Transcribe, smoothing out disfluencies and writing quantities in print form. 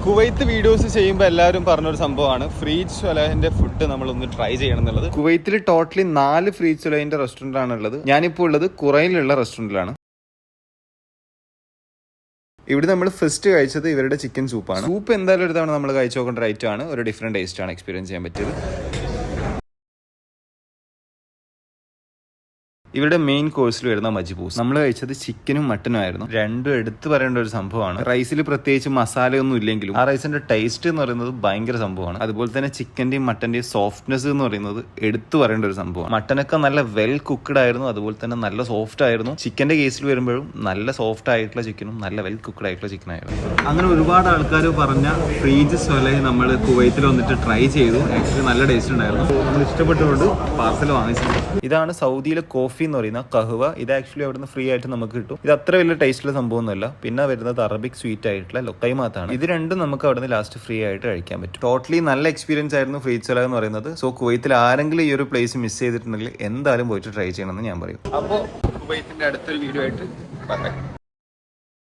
Kuwait videos ചെയ്യുമ്പോൾ എല്ലാവരും പറഞ്ഞൊരു സംഭവമാണ് ഫ്രീജ് സ്വലാഹിന്റെ ഫുഡ് നമ്മളൊന്ന് ട്രൈ ചെയ്യണം എന്നുള്ളത്. കുവൈത്തിൽ ടോട്ടലി 4 ഫ്രീജ് സ്വലാഹിന്റെ റെസ്റ്റോറന്റ് ആണ് ഉള്ളത്. ഞാനിപ്പോൾ ഉള്ളത് കുറയിലുള്ള റെസ്റ്റോറന്റിലാണ്. ഇവിടെ നമ്മൾ ഫസ്റ്റ് കഴിച്ചത് ഇവരുടെ ചിക്കൻ സൂപ്പാണ്. സൂപ്പ് എന്തായാലും ഒരു തവണ നമ്മൾ കഴിച്ചു നോക്കേണ്ട ഒരു ഐറ്റം ആണ്. ഒരു ഡിഫറെന്റ് ടേസ്റ്റ് ആണ് എക്സ്പീരിയൻസ് ചെയ്യാൻ പറ്റിയത്. ഇവരുടെ മെയിൻ കോഴ്സിൽ വരുന്ന മജ്ബൂസ്. നമ്മൾ കഴിച്ചത് ചിക്കനും മട്ടനും ആയിരുന്നു. രണ്ടും എടുത്തു പറയേണ്ട ഒരു സംഭവമാണ്. റൈസിൽ പ്രത്യേകിച്ച് മസാലയൊന്നും ഇല്ലെങ്കിലും ആ റൈസിന്റെ ടേസ്റ്റ് എന്ന് പറയുന്നത് ഭയങ്കര സംഭവമാണ്. അതുപോലെ തന്നെ ചിക്കന്റെയും മട്ടന്റെയും സോഫ്റ്റ്നെസ് എന്ന് പറയുന്നത് എടുത്തു പറയേണ്ട ഒരു സംഭവമാണ്. മട്ടനൊക്കെ നല്ല വെൽ കുക്ക്ഡ് ആയിരുന്നു, അതുപോലെ തന്നെ നല്ല സോഫ്റ്റ് ആയിരുന്നു. ചിക്കന്റെ കേസിൽ വരുമ്പോഴും നല്ല സോഫ്റ്റ് ആയിട്ടുള്ള ചിക്കനും നല്ല വെൽ കുക്ക്ഡ് ആയിട്ടുള്ള ചിക്കൻ ആയിരുന്നു. അങ്ങനെ ഒരുപാട് ആൾക്കാർ പറഞ്ഞ ഫ്രീജ് സ്വലാഹ് നമ്മൾ കുവൈത്തിൽ വന്നിട്ട് ട്രൈ ചെയ്തു. ആക്ച്വലി നല്ല ടേസ്റ്റ് ഉണ്ടായിരുന്നു. നമ്മൾ ഇഷ്ടപ്പെട്ടുകൊണ്ട് പാർസൽ വാങ്ങിച്ചിട്ടുണ്ട്. ഇതാണ് സൗദിയിലെ കോഫി എന്ന് പറയുന്ന കഹ്വ. ഇത് ആക്ച്വലി അവിടുന്ന് ഫ്രീ ആയിട്ട് നമുക്ക് കിട്ടും. ഇത് അത്ര വലിയ ടേസ്റ്റുള്ള സംഭവമൊന്നുമല്ല. പിന്നെ വരുന്നത് അറബിക് സ്വീറ്റ് ആയിട്ടുള്ള ലൊക്കൈമാത്താണ്. ഇത് രണ്ടും നമുക്ക് അവിടുന്ന് ലാസ്റ്റ് ഫ്രീ ആയിട്ട് കഴിക്കാൻ പറ്റും. ടോട്ടലി നല്ല എക്സ്പീരിയൻസ് ആയിരുന്നു ഫ്രീജ് സ്വലാഹ് എന്ന് പറയുന്നത്. സോ കുവൈത്തിൽ ആരെങ്കിലും ഈ ഒരു പ്ലേസ് മിസ് ചെയ്തിട്ടുണ്ടെങ്കിൽ എന്തായാലും പോയിട്ട് ട്രൈ ചെയ്യണമെന്ന് ഞാൻ പറയും. അപ്പോൾ കുവൈത്തിന്റെ അടുത്തൊരു വീഡിയോ ആയിട്ട് പറയാം.